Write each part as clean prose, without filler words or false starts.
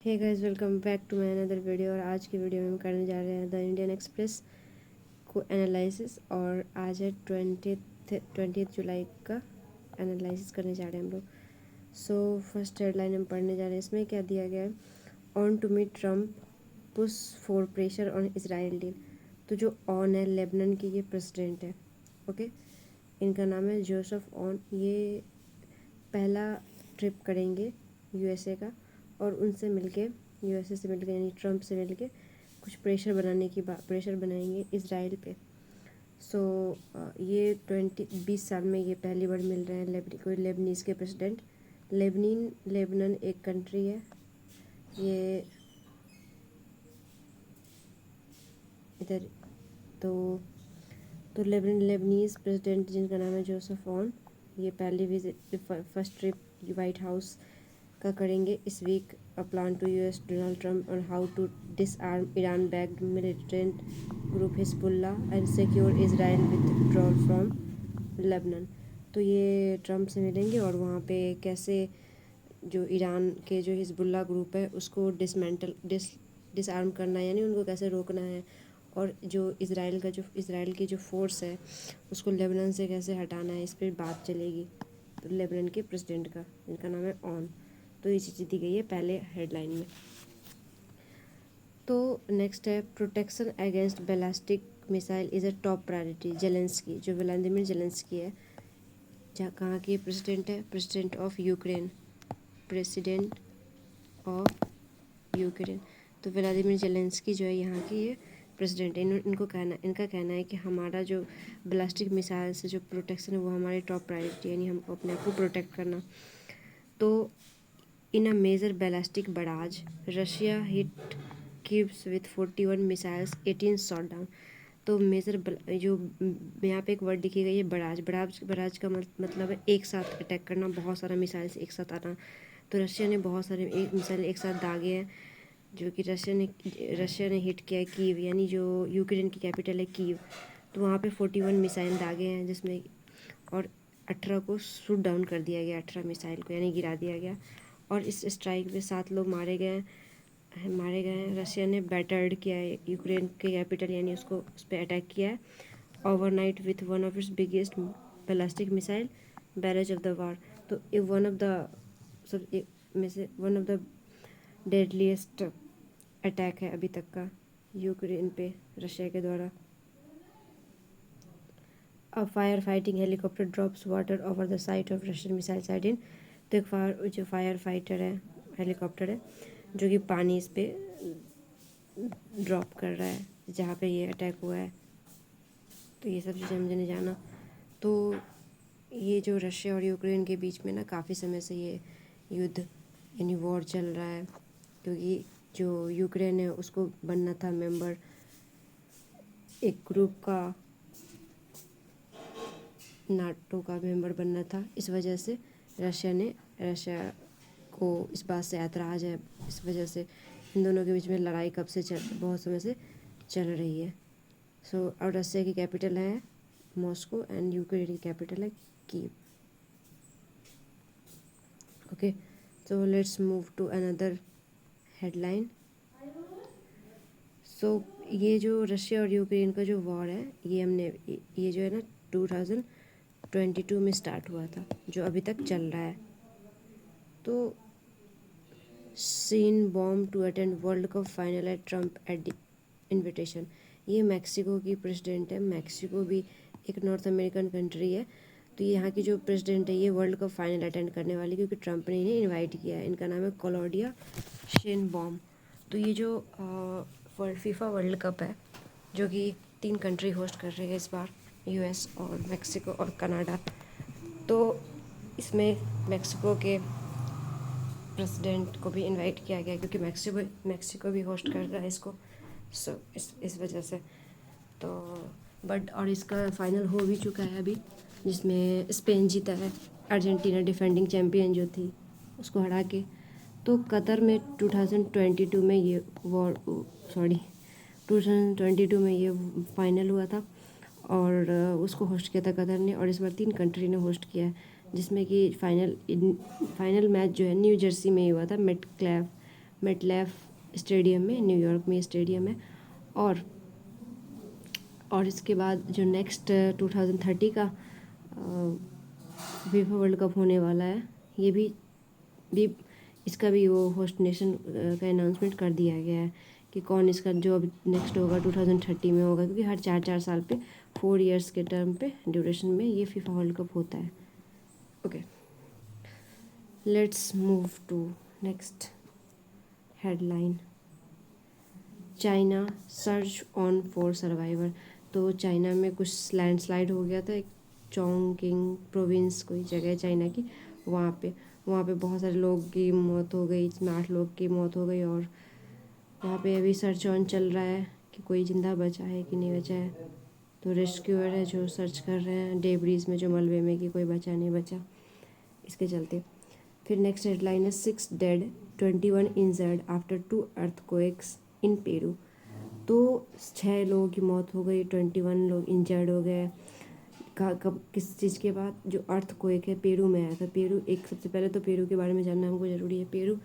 Hey guys, welcome back to my another video. और आज की वीडियो में हम करने जा रहे हैं द इंडियन एक्सप्रेस को एनालिसिस। और आज है 20 जुलाई का एनालिसिस करने जा रहे हैं हम लोग। सो फर्स्ट हेडलाइन हम पढ़ने जा रहे हैं। इसमें क्या दिया गया है, Aoun to meet Trump push for pressure on Israel deal. तो जो ऑन है लेबनान की, ये प्रेसिडेंट है। ओके, इनका नाम है जोसेफ ऑन। ये पहला ट्रिप करेंगे यूएसए का, और उनसे मिलके, यूएसए से मिलके यानी ट्रम्प से मिलके कुछ प्रेशर बनाएंगे इसराइल पे। सो ये 20 साल में ये पहली बार मिल रहे हैं कोई लेबनीज के प्रेसिडेंट। लेबनान एक कंट्री है। ये इधर तो लेबनीज प्रेसिडेंट जिनका नाम है जोसेफ ऑन, ये पहली visit first trip White House का करेंगे इस week. A plan to US Donald Trump on how to disarm Iran backed militant group Hezbollah and secure Israel withdrawal from Lebanon. तो ये ट्रम्प से मिलेंगे और वहाँ पे कैसे जो ईरान के जो हिजबुल्लाह ग्रुप है उसको डिसआर्म करना है, यानी उनको कैसे रोकना है, और जो इसराइल की जो फोर्स है उसको लेबनान से कैसे हटाना है, इस पर बात चलेगी। तो लेबनान के प्रेसिडेंट का, इनका नाम है ऑन। तो ये चीज़ दी गई है पहले हेडलाइन में। तो नेक्स्ट है, protection against ballistic missile is a top priority. Zelensky, जो व्लादिमीर जेलेंस्की है, जहाँ कहाँ की प्रेसिडेंट है, president of Ukraine. President of Ukraine. तो व्लादिमीर जेलेंस्की जो है यहाँ की ये प्रेसिडेंट है। इनका कहना है कि हमारा जो बैलिस्टिक मिसाइल से जो प्रोटेक्शन है वो हमारी टॉप प्रायोरिटी है, यानी हमको अपने आप को प्रोटेक्ट करना। तो in a major ballistic barrage Russia hit Kyiv's with 41 missiles 18 shot down. तो मेजर जो यहाँ पे एक वर्ड लिखी गई है बराज का मतलब है एक साथ अटैक करना, बहुत सारा मिसाइल एक साथ आना। तो रशिया ने बहुत सारे मिसाइल एक साथ दागे हैं, जो कि रशिया ने हिट किया है कीव, यानी जो यूक्रेन की कैपिटल है कीव। तो वहाँ पे 41 मिसाइल दागे हैं, जिसमें और 18 को शूट डाउन कर दिया गया, 18 मिसाइल को यानी गिरा दिया गया। और इस स्ट्राइक में 7 लोग मारे गए हैं। रशिया ने बैटर्ड किया है यूक्रेन के कैपिटल, यानी उसको उस पर अटैक किया है overnight with one of its biggest ballistic missile barrage of the war. तो ये one of the deadliest attack है अभी तक का यूक्रेन पे रशिया के द्वारा। A fire fighting helicopter drops water over the site of Russian missile site in. तो जो फायर फाइटर है, हेलीकॉप्टर है, जो कि पानी इस पे ड्रॉप कर रहा है जहाँ पे ये अटैक हुआ है। तो ये सब चीज़ें मुझे नहीं जाना। तो ये जो रशिया और यूक्रेन के बीच में ना काफ़ी समय से ये युद्ध यानी वॉर चल रहा है, क्योंकि जो यूक्रेन है उसको बनना था मेंबर एक ग्रुप का, नाटो का मेंबर बनना था। इस वजह से रशिया को इस बात से ऐतराज़ है। इस वजह से इन दोनों के बीच में लड़ाई बहुत समय से चल रही है। और रशिया की कैपिटल है मॉस्को एंड यूक्रेन की कैपिटल है Kyiv. Okay, so let's move to another headline. So ये जो रशिया और यूक्रेन का जो वॉर है, ये जो है ना 2022 में स्टार्ट हुआ था, जो अभी तक चल रहा है। तो Sheinbaum to attend world cup final at Trump at invitation. ये मैक्सिको की प्रेसिडेंट है। मैक्सिको भी एक नॉर्थ अमेरिकन कंट्री है। तो यहाँ की जो प्रेसिडेंट है ये वर्ल्ड कप फाइनल अटेंड करने वाली, क्योंकि ट्रम्प ने इन्हें इनवाइट किया है। इनका नाम है क्लॉडिया शेनबॉम। तो ये जो फीफा वर्ल्ड कप है, जो कि 3 कंट्री होस्ट कर रही है इस बार, यूएस और मैक्सिको और कनाडा। तो इसमें मैक्सिको के प्रेसिडेंट को भी इनवाइट किया गया, क्योंकि मैक्सिको भी होस्ट कर रहा है इसको। इस वजह से तो और इसका फाइनल हो भी चुका है अभी, जिसमें स्पेन जीता है अर्जेंटीना डिफेंडिंग चैम्पियन जो थी उसको हरा के। तो कतर में 2022 में ये 2022 में ये फाइनल हुआ था, और उसको होस्ट किया था कतर ने। और इस बार 3 कंट्री ने होस्ट किया है, जिसमें कि फाइनल मैच जो है न्यू जर्सी में ही हुआ था, मेटलाइफ स्टेडियम में, न्यूयॉर्क में स्टेडियम है। और इसके बाद जो नेक्स्ट 2030 का फीफा वर्ल्ड कप होने वाला है, ये भी इसका भी वो होस्ट नेशन का अनाउंसमेंट कर दिया गया है कि कौन इसका जो अब नेक्स्ट होगा 2030 में होगा, क्योंकि हर 4-4 साल पे 4 इयर्स के टर्म पे ड्यूरेशन में ये फीफा वर्ल्ड कप होता है। Okay, let's move to next headline. China search on for survivor. तो चाइना में कुछ लैंडस्लाइड हो गया था, एक चोंगकिंग प्रोविंस कोई जगह है चाइना की, वहाँ पे बहुत सारे लोगों की मौत हो गई, इसमें 8 लोग की मौत हो गई। और वहाँ पे अभी सर्च ऑन चल रहा है कि कोई ज़िंदा बचा है कि नहीं बचा है। तो रेस्क्यूअर है जो सर्च कर रहे हैं डेब्रीज में, जो मलबे में, कि कोई बचा नहीं बचा, इसके चलते। फिर नेक्स्ट हेडलाइन है 6 डेड 21 इंजर्ड आफ्टर 2 अर्थक्वेक्स इन पेरू। तो 6 लोगों की मौत हो गई, 21 लोग इंजर्ड हो गए। कब किस चीज़ के बाद? जो अर्थक्वेक है पेरू में आया था। पेरू एक, सबसे पहले तो पेरू के बारे में जानना हमको ज़रूरी है। पेरू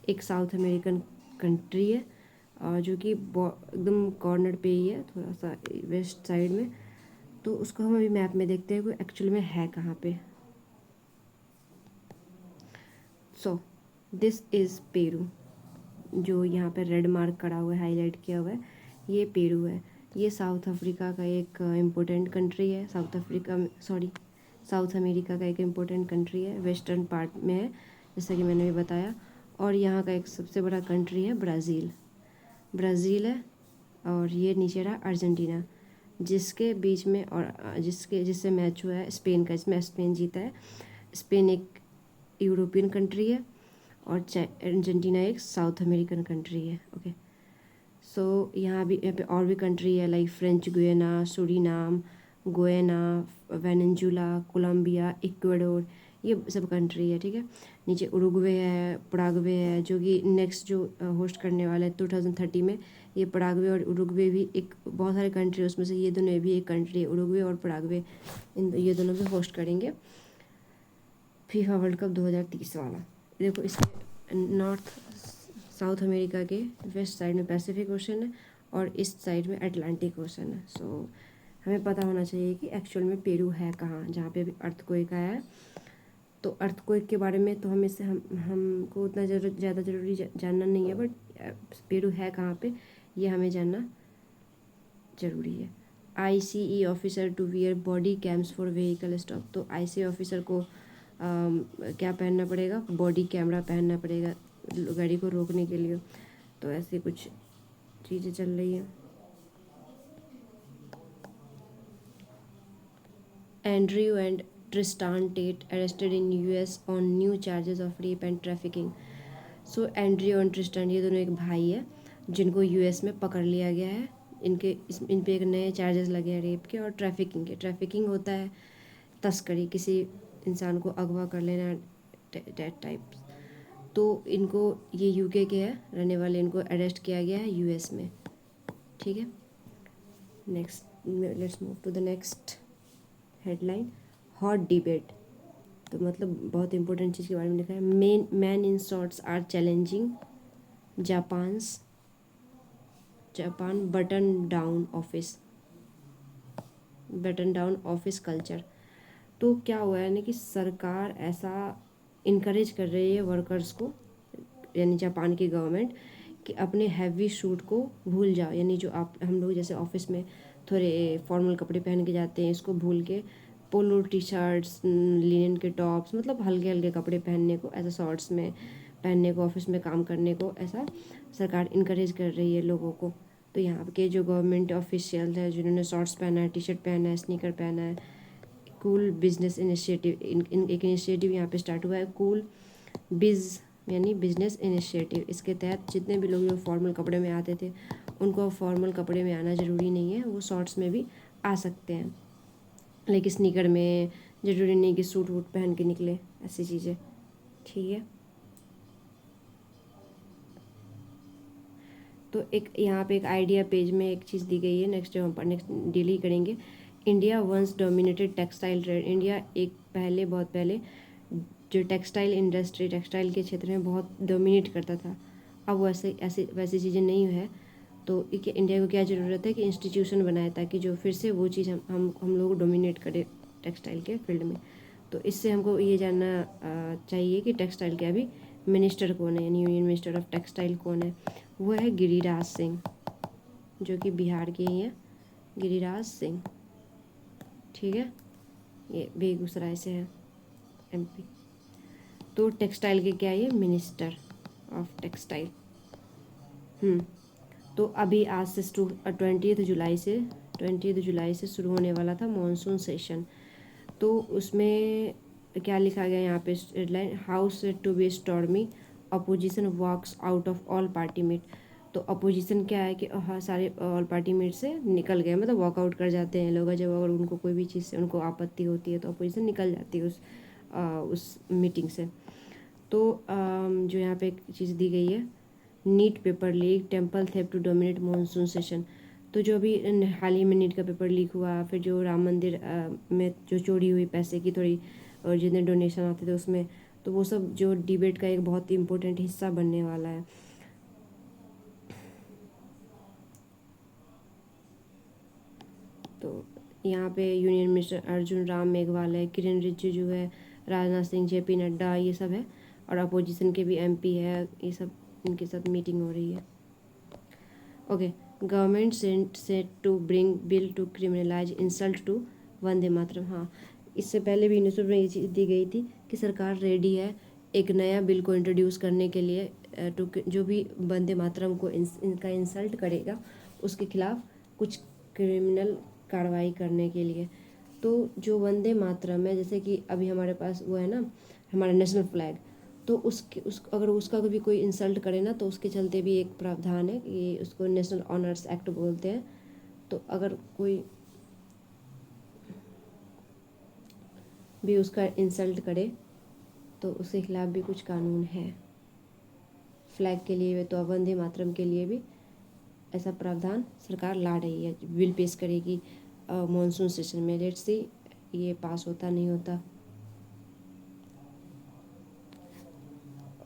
एक साउथ अमेरिकन कंट्री है, जो कि एकदम कॉर्नर पे ही है, थोड़ा सा वेस्ट साइड में। तो उसको हम अभी मैप में देखते हैं कि एक्चुअल में है कहाँ पे। सो दिस इज़ पेरू, जो यहाँ पे रेड मार्क करा हुआ है, हाईलाइट किया हुआ है, ये पेरू है। ये साउथ अफ्रीका का एक इम्पोर्टेंट कंट्री है। साउथ अमेरिका का एक इम्पोर्टेंट कंट्री है, वेस्टर्न पार्ट में है, जैसा कि मैंने भी बताया। और यहाँ का एक सबसे बड़ा कंट्री है ब्राज़ील है। और ये नीचे रहा अर्जेंटीना, जिसके बीच में और जिससे मैच हुआ है स्पेन का, इसमें स्पेन जीता है। स्पेन एक यूरोपियन कंट्री है और अर्जेंटीना एक साउथ अमेरिकन कंट्री है। ओके, सो यहाँ पे और भी कंट्री है, like French Guiana, Suriname, Guyana, Venezuela, Colombia, Ecuador, ये सब कंट्री है। ठीक है, नीचे उरुग्वे है, पराग्वे है, जो कि नेक्स्ट जो होस्ट करने वाला है 2030 में। ये पराग्वे और उरुग्वे भी एक, बहुत सारे कंट्री है उसमें से ये दोनों भी एक कंट्री है, उरुग्वे और पराग्वे, ये दोनों भी होस्ट करेंगे फीफा वर्ल्ड कप 2030 वाला। देखो, इसके नॉर्थ साउथ अमेरिका के वेस्ट साइड में पैसिफिक ओशन है और ईस्ट साइड में अटलांटिक ओशन है। सो हमें पता होना चाहिए कि एक्चुअल में पेरू है कहाँ, जहाँ पे अभी अर्थक्वेक आया है। तो अर्थक्वेक के बारे में तो हमको उतना ज़्यादा ज़रूरी जानना नहीं है, बट पेरू है कहाँ पे ये हमें जानना ज़रूरी है। ICE officer to wear body cams for vehicle stop. तो ICE ऑफिसर को क्या पहनना पड़ेगा? बॉडी कैमरा पहनना पड़ेगा गाड़ी को रोकने के लिए। तो ऐसी कुछ चीज़ें चल रही हैं। Andrew and Tristan Tate arrested in US on new charges of rape and trafficking. So Andrew और ट्रिस्टान, ये दोनों एक भाई है जिनको US में पकड़ लिया गया है। इन पे एक नए चार्जेस लगे हैं रेप के और ट्रैफिकिंग के। ट्रैफिकिंग होता है तस्करी, किसी इंसान को अगवा कर लेना, डेट टाइप। तो इनको, ये UK के है रहने वाले, इनको अरेस्ट किया गया है US में। ठीक है, next let's move to the next headline. Hot debate. तो मतलब बहुत इंपॉर्टेंट चीज़ के बारे में लिखा है। Man in shorts are challenging Japan button down office culture. तो क्या हुआ है ना कि सरकार ऐसा इनकरेज कर रही है वर्कर्स को, यानी जापान की गवर्नमेंट, कि अपने हैवी सूट को भूल जाओ। यानी जो हम लोग जैसे ऑफिस में थोड़े फॉर्मल कपड़े पहन के जाते हैं, इसको भूल के पोलो टी शर्ट्स, लिनन के टॉप्स, मतलब हल्के हल्के कपड़े पहनने को, ऐसा शॉर्ट्स में पहनने को, ऑफिस में काम करने को, ऐसा सरकार इनकरेज कर रही है लोगों को। तो यहाँ के जो गवर्नमेंट ऑफिशियल है, जिन्होंने शॉर्ट्स पहना है, टी शर्ट पहना है, स्नीकर पहना है, कूल बिजनेस इनिशिएटिव, एक इनिशिएटिव यहाँ पे स्टार्ट हुआ है, कूल बिज यानी बिजनेस इनिशिएटिव। इसके तहत जितने भी लोग जो फॉर्मल कपड़े में आते थे, उनको फॉर्मल कपड़े में आना ज़रूरी नहीं है, वो शॉर्ट्स में भी आ सकते हैं। लेकिन स्नीकर में ज़रूरी नहीं कि सूट वूट पहन के निकले, ऐसी चीज़ें। ठीक है, तो एक यहाँ पे एक आइडिया पेज में एक चीज़ दी गई है, नेक्स्ट डील ही करेंगे। India once dominated textile trade. India बहुत पहले जो टेक्सटाइल इंडस्ट्री, टेक्सटाइल के क्षेत्र में बहुत डोमिनेट करता था, अब वैसे ऐसी वैसी चीज़ें नहीं है, तो इंडिया को क्या ज़रूरत है कि इंस्टीट्यूशन बनाए ताकि जो फिर से वो चीज़ हम लोग डोमिनेट करें टेक्सटाइल के फील्ड में। तो इससे हमको ये जानना चाहिए कि टेक्सटाइल के अभी मिनिस्टर कौन है, यानी यूनियन मिनिस्टर ऑफ टेक्सटाइल कौन है। वो है गिरिराज सिंह, जो कि बिहार के ही हैं, गिरिराज सिंह। ठीक है, ये बेगूसराय से है, एमपी। तो टेक्सटाइल के क्या है, ये मिनिस्टर ऑफ टेक्सटाइल। तो अभी आज से 20 जुलाई से शुरू होने वाला था मॉनसून सेशन। तो उसमें क्या लिखा गया यहाँ पे headline, house said to be stormy, opposition walks out of all party meet. तो अपोजिशन क्या है कि सारे ऑल पार्टी मीट से निकल गए, मतलब वॉकआउट कर जाते हैं लोग जब अगर उनको कोई भी चीज़ से उनको आपत्ति होती है तो अपोजिशन निकल जाती है उस मीटिंग से। तो जो यहाँ पे एक चीज़ दी गई है, NEET paper leak, temple theft to dominate monsoon session. तो जो अभी हाल ही में नीट का पेपर लीक हुआ, फिर जो राम मंदिर में जो चोरी हुई पैसे की थोड़ी, और जितने डोनेशन आते थे उसमें, तो वो सब जो डिबेट का एक बहुत ही इम्पोर्टेंट हिस्सा बनने वाला है। तो यहाँ पे यूनियन मिनिस्टर अर्जुन राम मेघवाल है, किरण रिजिजू है, राजनाथ सिंह, जेपी नड्डा, ये सब है, और अपोजिशन के भी एमपी है, ये सब इनके साथ मीटिंग हो रही है। Okay, government set to bring bill to criminalise insult to Vande Mataram. हाँ, इससे पहले भी न्यूज़ में ये चीज़ दी गई थी कि सरकार रेडी है एक नया बिल को इंट्रोड्यूस करने के लिए, टू जो भी वंदे मातरम को इनका इंसल्ट करेगा उसके खिलाफ कुछ क्रिमिनल कार्रवाई करने के लिए। तो जो वंदे मातरम है, जैसे कि अभी हमारे पास वो है ना, हमारा नेशनल फ्लैग, तो अगर उसका भी कोई इंसल्ट करे ना, तो उसके चलते भी एक प्रावधान है कि उसको नेशनल ऑनर्स एक्ट बोलते हैं। तो अगर कोई भी उसका इंसल्ट करे तो उसके खिलाफ भी कुछ कानून है। फ्लैग के लिए तो वंदे मातरम के लिए भी ऐसा प्रावधान सरकार ला रही है, बिल पेश करेगी मॉनसून सेशन में। लेट्स सी ये पास होता नहीं होता।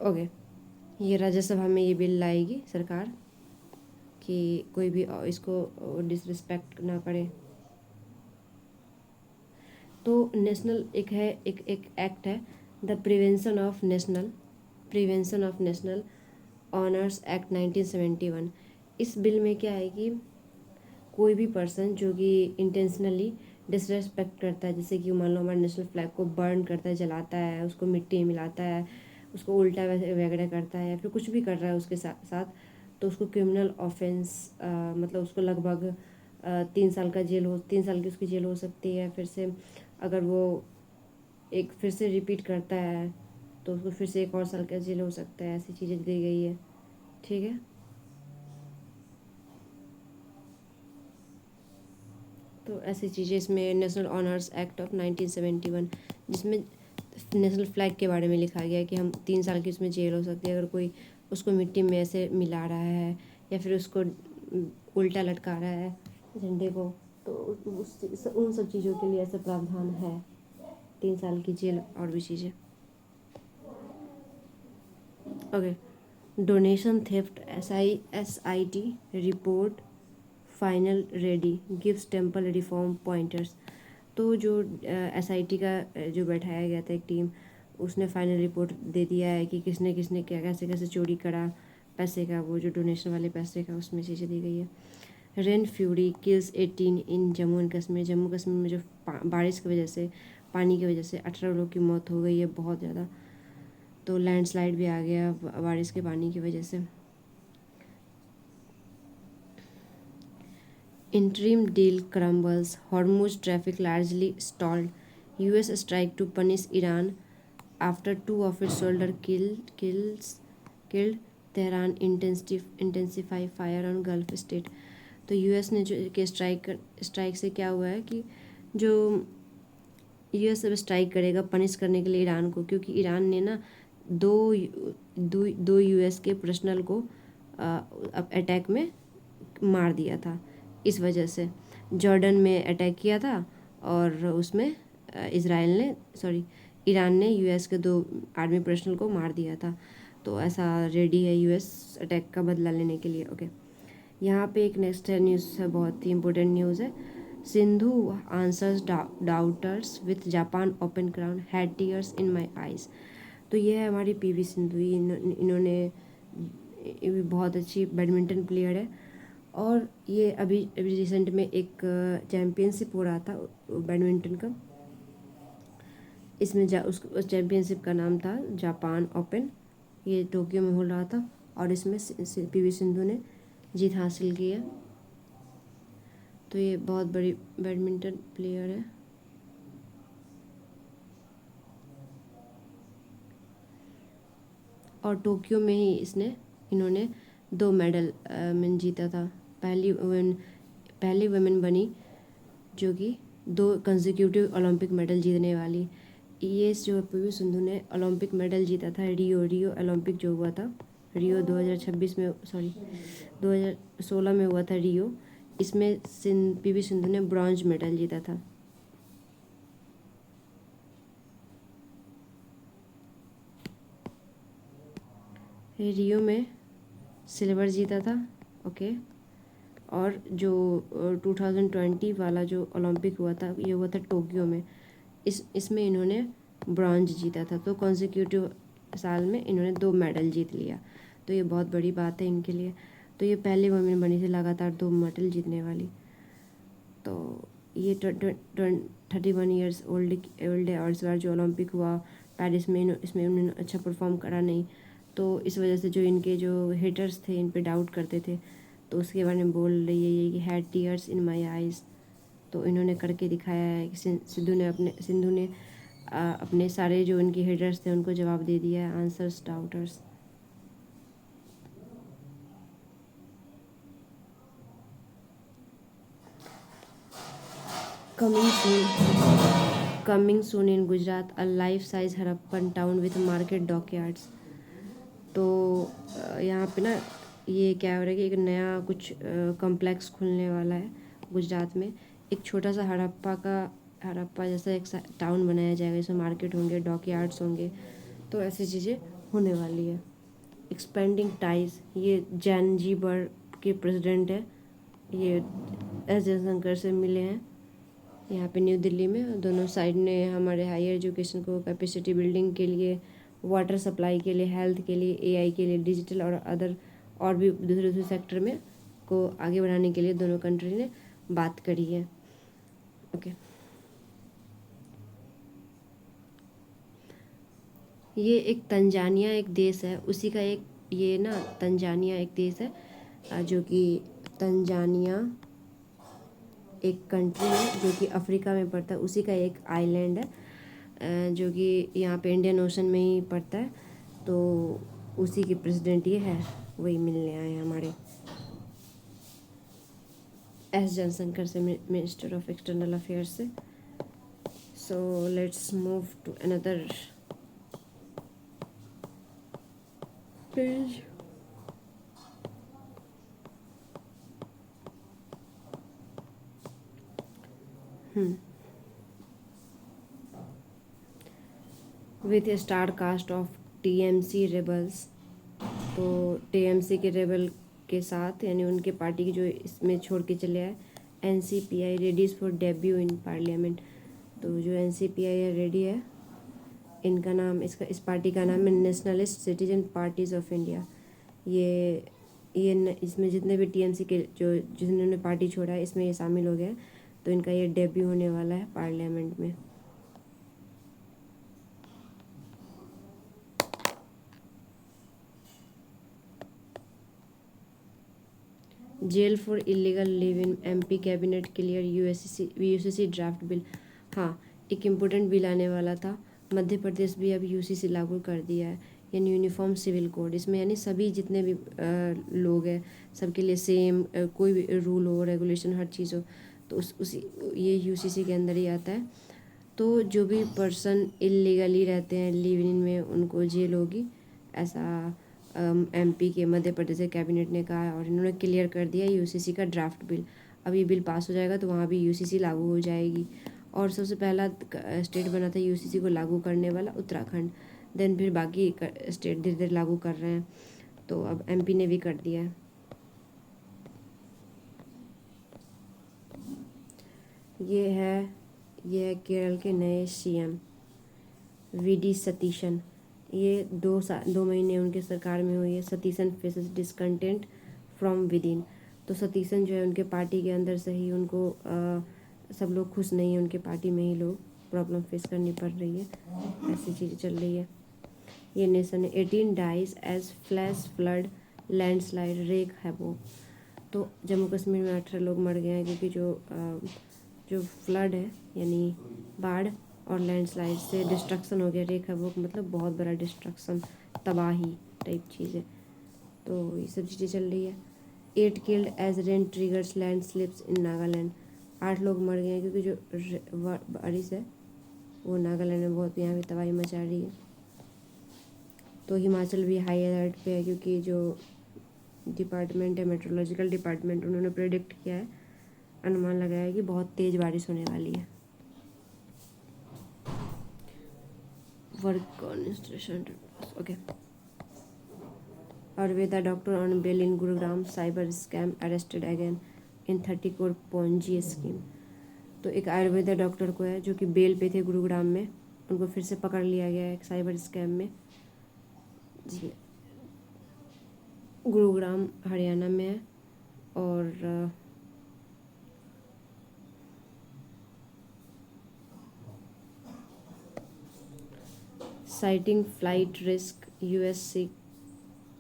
ओके, ये राज्यसभा में ये बिल लाएगी सरकार कि कोई भी इसको डिसरिस्पेक्ट ना करे। तो नेशनल एक है, एक एक्ट है, the prevention of national honours act 1971। इस बिल में क्या है कि कोई भी पर्सन जो कि इंटेंशनली डिसरेस्पेक्ट करता है, जैसे कि मान लो हमारे नेशनल फ्लैग को बर्न करता है, जलाता है, उसको मिट्टी में मिलाता है, उसको उल्टा वगैरह करता है, या फिर कुछ भी कर रहा है उसके साथ, तो उसको क्रिमिनल ऑफेंस, मतलब उसको लगभग 3 साल की उसकी जेल हो सकती है। फिर से अगर वो एक फिर से रिपीट करता है तो उसको फिर से 1 और साल का जेल हो सकता है। ऐसी चीज़ें दी गई है। ठीक है, तो ऐसी चीज़ें इसमें नेशनल ऑनर्स एक्ट ऑफ 1971, जिसमें नेशनल फ्लैग के बारे में लिखा गया है कि हम 3 साल की उसमें जेल हो सकती है अगर कोई उसको मिट्टी में ऐसे मिला रहा है या फिर उसको उल्टा लटका रहा है झंडे को, तो उन सब चीज़ों के लिए ऐसा प्रावधान है, 3 साल की जेल और भी चीज़ें। Okay, donation theft SIT report final ready gives temple reform pointers. तो जो SIT का जो बैठाया गया था एक टीम, उसने फाइनल रिपोर्ट दे दिया है कि किसने किसने क्या कैसे कैसे चोरी करा पैसे का, वो जो डोनेशन वाले पैसे का, उसमें चीज़ें दी गई है। Rain fury kills 18 in Jammu and Kashmir. Jammu Kashmir में जो बारिश की वजह से, पानी की वजह से 18 लोगों की मौत हो गई है, बहुत ज़्यादा। तो लैंडस्लाइड भी आ गया बारिश के पानी की वजह से। Interim deal crumbles, Hormuz traffic largely stalled, US strike to punish Iran after 2 of its soldiers killed, Tehran intensify fire on Gulf state। तो US ने जो के स्ट्राइक से क्या हुआ है कि जो US अब स्ट्राइक करेगा पनिश करने के लिए ईरान को, क्योंकि ईरान ने ना दो US के पर्सनल को अटैक में मार दिया था। इस वजह से जॉर्डन में अटैक किया था और उसमें ईरान ने US के 2 आर्मी पर्सनल को मार दिया था। तो ऐसा रेडी है यूएस अटैक का बदला लेने के लिए। ओके, यहाँ पे एक नेक्स्ट है न्यूज़ है, बहुत ही इंपॉर्टेंट न्यूज़ है। Sindhu answers daughters with Japan open crown had tears in my eyes. तो ये है हमारी पीवी सिंधु। इन्होंने ये भी बहुत अच्छी बैडमिंटन प्लेयर है, और ये अभी अभी रिसेंट में एक चैम्पियनशिप हो रहा था बैडमिंटन का। इसमें उस चैम्पियनशिप का नाम था जापान ओपन। ये टोक्यो में हो रहा था, और इसमें पीवी सिंधु ने जीत हासिल की है। तो ये बहुत बड़ी बैडमिंटन प्लेयर है। और टोक्यो में ही इन्होंने 2 मेडल में जीता था। पहली वुमेन बनी जो कि 2 कंसेक्यूटिव ओलंपिक मेडल जीतने वाली। ये जो पीवी सिंधु ने ओलंपिक मेडल जीता था रियो ओलंपिक जो हुआ था, रियो 2026 में, सॉरी 2016 में हुआ था रियो। इसमें पीवी सिंधु ने ब्रॉन्ज मेडल जीता था। रियो में सिल्वर जीता था। ओके, और जो 2020 वाला जो ओलंपिक हुआ था, ये हुआ था टोक्यो में। इसमें इन्होंने ब्रॉन्ज जीता था। तो कॉन्सिक्यूटिव साल में इन्होंने 2 मेडल जीत लिया। तो ये बहुत बड़ी बात है इनके लिए। तो ये पहली वुमेन बनी थी लगातार 2 मेडल जीतने वाली। तो ये 31 ईयर्स ओल्ड है, और इस बार जो ओलंपिक हुआ पेरिस में, इसमें उन्होंने अच्छा परफॉर्म करा नहीं। तो इस वजह से जो इनके जो हेटर्स थे इन पे डाउट करते थे, तो उसके बारे में बोल रही है ये कि had tears in my eyes. तो इन्होंने करके दिखाया है कि सिंधु ने अपने सारे जो इनके हेटर्स थे उनको जवाब दे दिया है, answers daughters. Coming soon in Gujarat a life size Harappan town with market dockyards. तो यहाँ पे ना ये क्या हो रहा है कि एक नया कुछ कॉम्प्लेक्स खुलने वाला है गुजरात में। एक छोटा सा हड़प्पा जैसा एक टाउन बनाया जाएगा, इसमें मार्केट होंगे, डॉकयार्ड्स होंगे। तो ऐसी चीज़ें होने वाली है। एक्सपेंडिंग टाइज, ये जैन जी बर के प्रेसिडेंट है। ये एस जयशंकर से मिले हैं यहाँ पे न्यू दिल्ली में। दोनों साइड ने हमारे हायर एजुकेशन को कैपेसिटी बिल्डिंग के लिए, वाटर सप्लाई के लिए, हेल्थ के लिए, एआई के लिए, डिजिटल और अदर और भी दूसरे सेक्टर में को आगे बढ़ाने के लिए दोनों कंट्री ने बात करी है। ओके, ये एक तंजानिया एक देश है, उसी का एक ये ना तंजानिया एक देश है जो कि तंजानिया एक कंट्री है जो कि अफ्रीका में पड़ता है। उसी का एक आइलैंड है जो कि यहाँ पे इंडियन ओशन में ही पड़ता है। तो उसी के प्रेसिडेंट ये है, वही मिलने आए हैं हमारे एस जयशंकर से, मिनिस्टर ऑफ एक्सटर्नल अफेयर्स से। So let's move to another page. With a star cast of TMC rebels. तो टीएमसी के रेबल के साथ, यानी उनके पार्टी की जो इसमें छोड़ के चले आए, NCPI Reddy's for debut in parliament. तो जो एनसीपीआई है रेडी है, इनका नाम इस पार्टी का नाम है nationalist citizen parties of India. इसमें जितने भी टीएमसी के जिन्होंने पार्टी छोड़ा है इसमें ये शामिल हो गए। तो इनका ये डेब्यू होने वाला है पार्लियामेंट में। Jail for illegal live in MP cabinet clear UCC draft bill. हाँ, एक इम्पोर्टेंट बिल आने वाला था। मध्य प्रदेश भी अब यूसीसी लागू कर दिया है, यानी यूनिफॉर्म सिविल कोड। इसमें यानी सभी जितने भी लोग हैं सबके लिए सेम कोई भी रूल हो, रेगुलेशन, हर चीज़ हो, तो उसी ये यूसीसी के अंदर ही आता है। तो जो भी पर्सन इलीगली रहते हैं लिव इन में, उनको जेल होगी, ऐसा एमपी के मध्य प्रदेश के कैबिनेट ने कहा है। और इन्होंने क्लियर कर दिया यूसीसी का ड्राफ्ट बिल। अब ये बिल पास हो जाएगा तो वहाँ भी यूसीसी लागू हो जाएगी। और सबसे पहला स्टेट बना था यूसीसी को लागू करने वाला उत्तराखंड। देन फिर बाकी स्टेट धीरे धीरे लागू कर रहे हैं। तो अब एमपी ने भी कर दिया है। ये है केरल के नए सीएम वीडी सतीशन। ये 2 महीने उनके सरकार में हुई है। Satheesan faces discontent from with in. तो सतीशन जो है उनके पार्टी के अंदर से ही उनको सब लोग खुश नहीं है, उनके पार्टी में ही लोग प्रॉब्लम फेस करनी पड़ रही है, ऐसी चीज़ें चल रही है। ये nation 18 dies as flash flood landslide wreak havoc. तो जम्मू कश्मीर में 18 लोग मर गए हैं क्योंकि जो फ्लड है यानी बाढ़ और लैंडस्लाइड से डिस्ट्रक्शन हो गया। रेक हैवो मतलब बहुत बड़ा डिस्ट्रक्शन, तबाही टाइप चीज़ है। तो ये सब चीज़ें चल रही है। 8 killed as rain triggers landslips in Nagaland. 8 लोग मर गए हैं क्योंकि जो बारिश है वो नागालैंड में बहुत यहाँ भी तबाही मचा रही है। तो हिमाचल भी हाई अलर्ट पे है क्योंकि जो डिपार्टमेंट है मेट्रोलॉजिकल डिपार्टमेंट, उन्होंने प्रेडिक्ट किया है, अनुमान लगाया है कि बहुत तेज़ बारिश होने वाली है। Work on institution okay. Ayurveda doctor on bail in Gurugram, cyber scam arrested again in 30 crore Ponzi scheme। तो एक आयुर्वेदा डॉक्टर को है जो कि बेल पे थे गुरुग्राम में, उनको फिर से पकड़ लिया गया है एक साइबर स्कैम में, जिसमें गुरुग्राम हरियाणा में है। और citing flight risk, US seek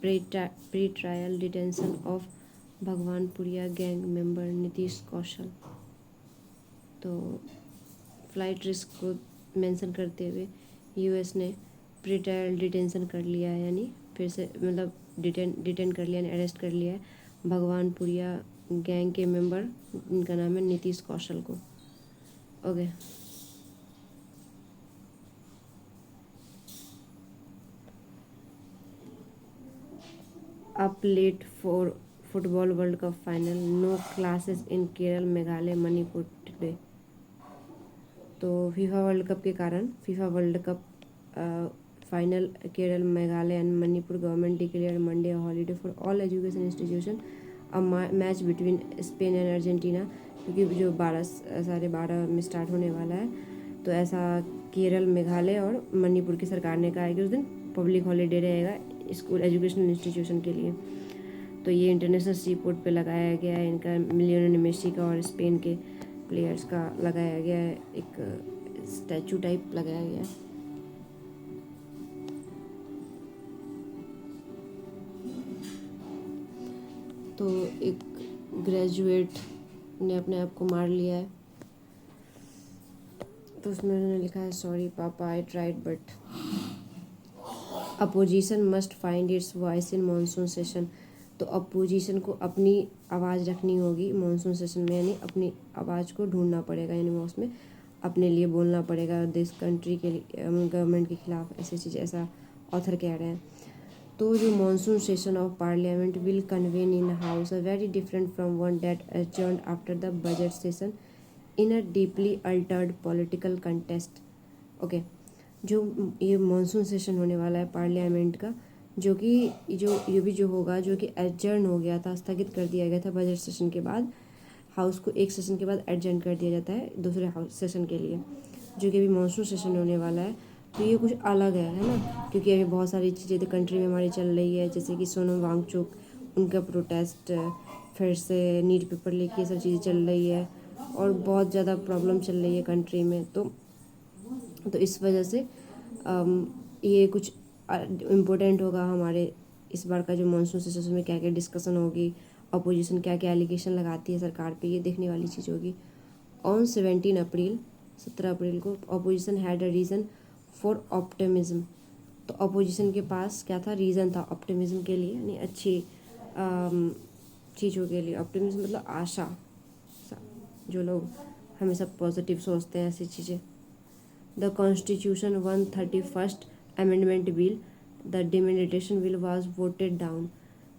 pre-trial detention of Bhagwanpuria gang member Nitish Kaushal. तो फ्लाइट रिस्क को मेंशन करते हुए यूएस ने प्री ट्रायल डिटेंशन कर लिया है, यानी फिर से मतलब डिटेन कर लिया, यानी अरेस्ट कर लिया है भगवानपुरिया गैंग के मेंबर, इनका नाम है नीतीश कौशल को। Okay. Up late for football world cup final, no classes in Kerala Meghalaya Manipur today. तो फीफा वर्ल्ड कप के कारण FIFA world cup final Kerala Meghalaya and Manipur government declare Monday holiday for all education institution. A match between Spain and Argentina, क्योंकि जो 12:30 में start होने वाला है, तो ऐसा केरल मेघालय और मणिपुर की सरकार ने कहा है कि उस दिन पब्लिक हॉलीडे रहेगा स्कूल एजुकेशनल इंस्टीट्यूशन के लिए। तो ये इंटरनेशनल सी पोर्ट पे लगाया गया है इनका, लियोनेल मेसी का और स्पेन के प्लेयर्स का लगाया गया है, एक स्टैचू टाइप लगाया गया है। तो एक ग्रेजुएट ने अपने आप को मार लिया है, तो उसमें उन्होंने लिखा है सॉरी पापा I tried but opposition must find its voice in monsoon session. तो अपोजिशन को अपनी आवाज़ रखनी होगी मानसून सेशन में, यानी अपनी आवाज़ को ढूंढना पड़ेगा, यानी वो उसमें अपने लिए बोलना पड़ेगा देश कंट्री के गवर्नमेंट के खिलाफ, ऐसी चीज़ ऐसा ऑथर कह रहे हैं। तो जो monsoon session of parliament will convene in house a very different from one that adjourned after the budget session in a deeply altered political contest. Okay. जो ये मानसून सेशन होने वाला है पार्लियामेंट का, जो कि ये भी जो होगा, जो कि एडजर्न हो गया था, स्थगित कर दिया गया था बजट सेशन के बाद, हाउस को एक सेशन के बाद एडजर्न कर दिया जाता है दूसरे हाउस सेशन के लिए, जो कि अभी मानसून सेशन होने वाला है। तो ये कुछ अलग है ना, क्योंकि अभी बहुत सारी चीज़ें तो कंट्री में हमारी चल रही है, जैसे कि सोनम वांगचुक, उनका प्रोटेस्ट, फिर से नीट पेपर लीक, ये सब चीज़ें चल रही है और बहुत ज़्यादा प्रॉब्लम चल रही है कंट्री में। तो इस वजह से ये कुछ इम्पोर्टेंट होगा हमारे इस बार का जो मानसून सेशन में क्या क्या डिस्कशन होगी, अपोजिशन क्या क्या एलिगेशन लगाती है सरकार पे, ये देखने वाली चीज़ होगी। ऑन 17 अप्रैल को opposition had a reason for optimism. तो अपोजिशन के पास क्या था, रीज़न था ऑप्टिमिज्म के लिए, यानी अच्छी चीज़ों के लिए। ऑप्टिमिज्म मतलब आशा, जो लोग हमेशा पॉजिटिव सोचते हैं, ऐसी चीज़ें। The constitution 131st amendment bill the delimitation bill was voted down.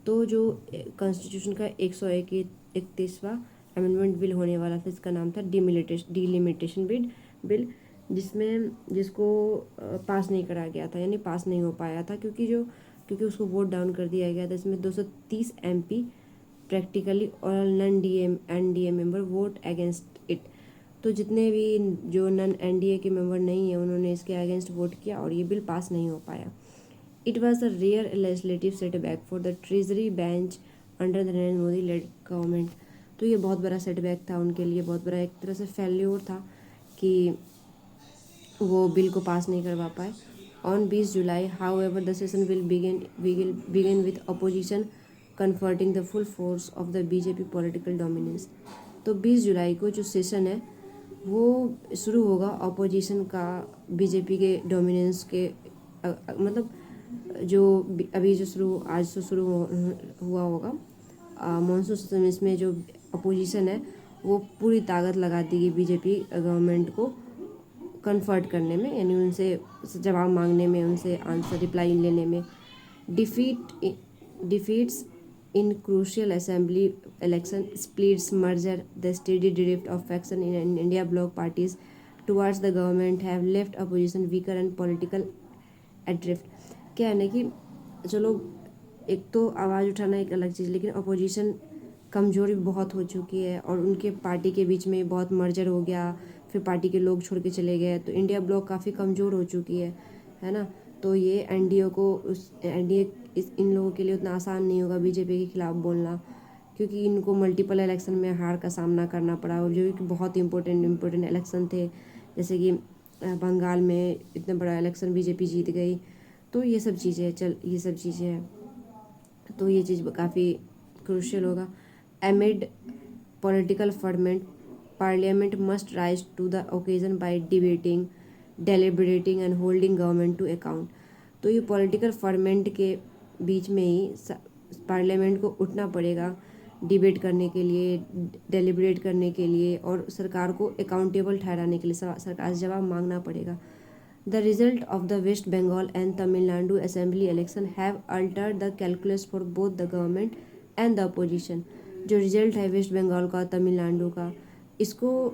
तो जो कॉन्स्टिट्यूशन का 131वां अमेंडमेंट बिल होने वाला था, इसका नाम था डिलिमिटेशन बिल, जिसमें जिसको पास नहीं करा गया था, यानी पास नहीं हो पाया था क्योंकि उसको वोट डाउन कर दिया गया था। इसमें 230 MP प्रैक्टिकली और non NDA member vote against it. तो जितने भी जो नन NDA के मेंबर नहीं है उन्होंने इसके अगेंस्ट वोट किया और ये बिल पास नहीं हो पाया। It was a rare legislative setback for the treasury bench under the Narendra Modi led government. तो ये बहुत बड़ा सेटबैक था उनके लिए, बहुत बड़ा एक तरह से फेल्योर था कि वो बिल को पास नहीं करवा पाए। On 20 July however the session will begin with opposition confronting the full force of the BJP political dominance. तो 20 जुलाई को जो सेशन है वो शुरू होगा अपोजिशन का BJP के डोमिनेंस के मतलब जो अभी जो आज से शुरू हुआ होगा मानसून सेशन। इसमें जो अपोजिशन है वो पूरी ताकत लगा देगी BJP गवर्नमेंट को कन्फर्ट करने में, यानी उनसे जवाब मांगने में, उनसे आंसर रिप्लाई लेने में। Defeats in crucial assembly election splits merger the steady drift of faction in India bloc parties towards the government have left opposition weaker and political adrift. क्या है ना कि चलो एक तो आवाज़ उठाना एक अलग चीज़, लेकिन अपोजिशन कमज़ोर भी बहुत हो चुकी है और उनके पार्टी के बीच में बहुत मर्जर हो गया, फिर पार्टी के लोग छोड़ के चले गए, तो इंडिया ब्लॉक काफ़ी कमज़ोर हो चुकी है ना। तो ये NDA इन लोगों के लिए उतना आसान नहीं होगा BJP के खिलाफ बोलना, क्योंकि इनको मल्टीपल इलेक्शन में हार का सामना करना पड़ा और जो कि बहुत इम्पोर्टेंट इलेक्शन थे, जैसे कि बंगाल में इतना बड़ा इलेक्शन BJP जीत गई। तो ये सब चीज़ें हैं, तो ये चीज़ काफ़ी क्रूशियल होगा। Amid political ferment parliament must rise to the occasion by debating deliberating and holding government to account. तो ये पॉलिटिकल फर्मेंट के बीच में ही पार्लियामेंट को उठना पड़ेगा डिबेट करने के लिए, डेलिब्रेट करने के लिए और सरकार को अकाउंटेबल ठहराने के लिए, सरकार से जवाब मांगना पड़ेगा। The result of the West Bengal and Tamil Nadu assembly election have altered the calculus for both the government and the opposition. जो रिजल्ट है वेस्ट बंगाल का, तमिलनाडु का, इसको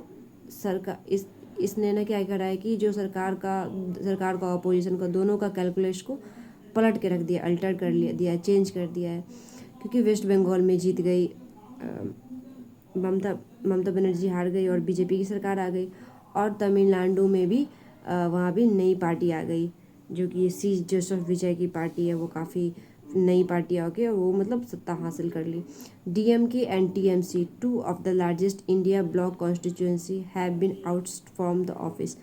इसने ना क्या करा है कि जो सरकार का अपोजिशन का दोनों का कैलकुलेशन को पलट के रख दिया, अल्टर कर दिया, चेंज कर दिया है। क्योंकि वेस्ट बंगाल में जीत गई ममता बनर्जी, हार गई और BJP की सरकार आ गई, और तमिलनाडु में भी वहाँ भी नई पार्टी आ गई जो कि C जोसेफ विजय की पार्टी है। वो काफ़ी नई पार्टी आ गई और वो मतलब सत्ता हासिल कर ली। DMK and TMC, two of the largest India bloc constituency, have been out from the office.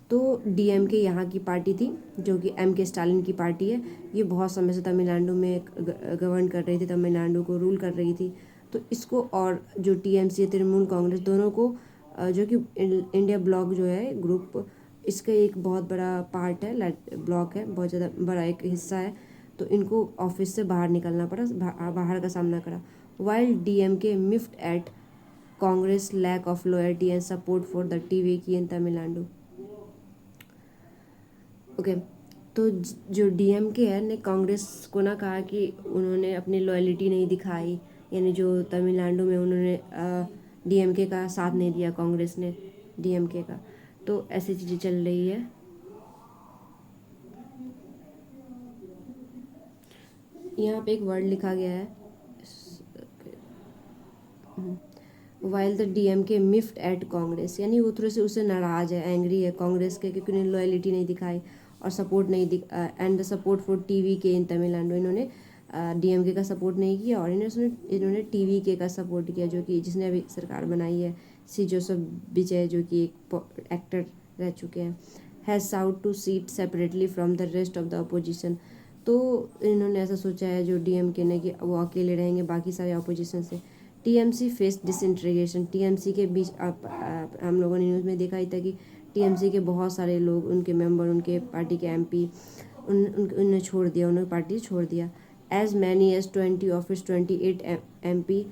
तो DMK यहाँ की पार्टी थी जो कि MK स्टालिन की पार्टी है। ये बहुत समय से तमिलनाडु में गवर्न कर रही थी, तमिलनाडु को रूल कर रही थी। तो इसको और जो TMC तृणमूल कांग्रेस, दोनों को जो कि इंडिया ब्लॉक जो है ग्रुप, इसका एक बहुत बड़ा पार्ट है, ब्लॉक है, बहुत ज़्यादा बड़ा एक हिस्सा है। तो इनको ऑफिस से बाहर निकलना पड़ा, बाहर का सामना करा। While DMK miffed at Congress lack of loyalty and support for the TVK in Tamil Nadu. Okay, तो जो DMK है ने कांग्रेस को ना कहा कि उन्होंने अपनी लॉयल्टी नहीं दिखाई, यानी जो तमिलनाडु में उन्होंने DMK का साथ नहीं दिया, कांग्रेस ने DMK का। तो ऐसी चीज़ें चल रही है। यहाँ पे एक वर्ड लिखा गया है, while the DMK miffed at Congress, यानी वो थोड़े से उससे नाराज़ है, एंग्री है कांग्रेस के, क्योंकि उन्होंने लॉयल्टी नहीं दिखाई और सपोर्ट नहीं and the support for TVK in Tamil Nadu. इन्होंने DMK का सपोर्ट नहीं किया और इन्होंने TVK का सपोर्ट किया, जो कि जिसने अभी सरकार बनाई है, C जोसेफ विजय, जो कि एक एक्टर रह चुके हैं। Has sought to sit separately from the rest of the opposition. तो इन्होंने ऐसा सोचा है जो DMK ने कि वो अकेले रहेंगे बाकी सारे अपोजिशन से। TMC face disintegration. TMC के बीच हम लोगों ने न्यूज़ में देखा ही था कि TMC के बहुत सारे लोग, उनके मेंबर, उनके पार्टी के MP उन्हें छोड़ दिया, उन्होंने पार्टी छोड़ दिया। As many as 20 of its 28 MP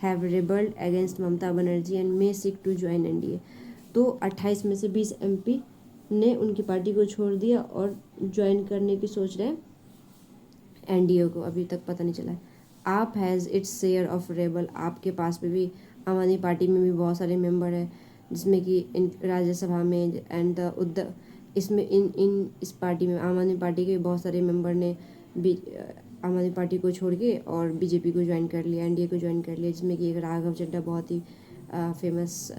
have rebelled against Mamata Banerjee and may seek to join NDA। तो 28 में से 20 MP ने उनकी पार्टी को छोड़ दिया और ज्वाइन करने की सोच रहे हैं NDA को, अभी तक पता नहीं चला है। आप has its share of rebel, आपके पास पे भी आम आदमी पार्टी में भी बहुत सारे मेंबर हैं जिसमें कि इन राज्यसभा में एंड द इसमें इस पार्टी में आम आदमी पार्टी के बहुत सारे मेंबर ने आम आदमी पार्टी को छोड़ के और बीजेपी को ज्वाइन कर लिया, एनडीए को ज्वाइन कर लिया, जिसमें कि एक राघव चड्ढा बहुत ही फेमस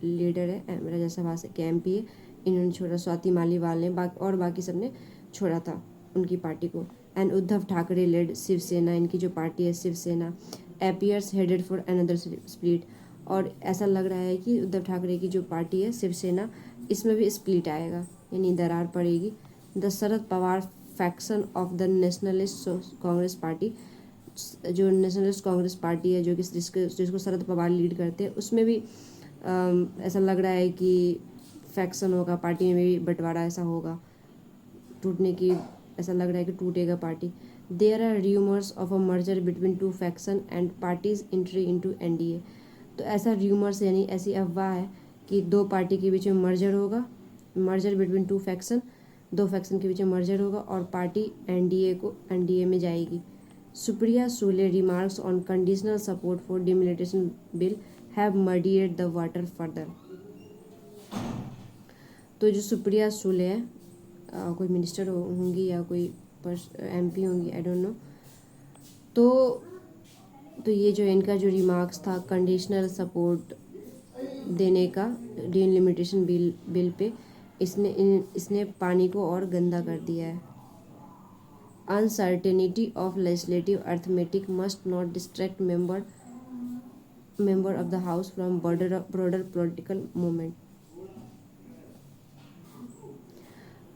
लीडर है, राज्यसभा से के एमपी है, इन्होंने छोड़ा, स्वाति मालीवाल ने और बाकी सब ने छोड़ा था उनकी पार्टी को। एंड उद्धव ठाकरे लेड शिवसेना, इनकी जो पार्टी है Shiv Sena, appears headed for another split. और ऐसा लग रहा है कि उद्धव ठाकरे की जो पार्टी है शिवसेना, इसमें भी स्प्लिट आएगा, यानी दरार पड़ेगी। The Sharad Pawar faction of the Nationalist Congress Party, जो नेशनलिस्ट कांग्रेस पार्टी है जो कि जिसको शरद पवार लीड करते हैं, उसमें भी ऐसा लग रहा है कि फैक्शन होगा, पार्टी में भी बंटवारा ऐसा होगा, टूटने की ऐसा लग रहा है कि टूटेगा party. There are rumours of a merger between two faction and party's entry into NDA. तो ऐसा र्यूमर्स यानी ऐसी अफवाह है कि दो पार्टी के बीच में मर्जर होगा, मर्जर बिटवीन टू फैक्शन, दो फैक्शन के बीच में मर्जर होगा और पार्टी एनडीए में जाएगी। Supriya Sule remarks on conditional support for delimitation bill have muddied the water further. तो जो सुप्रिया सुले है, कोई मिनिस्टर होंगी या कोई एमपी होंगी, आई डोंट नो। तो ये जो इनका जो रिमार्क्स था कंडीशनल सपोर्ट देने का डिलिमिटेशन बिल पे, इसने पानी को और गंदा कर दिया है। Uncertainty of legislative arithmetic must not distract member of the house from broader political movement.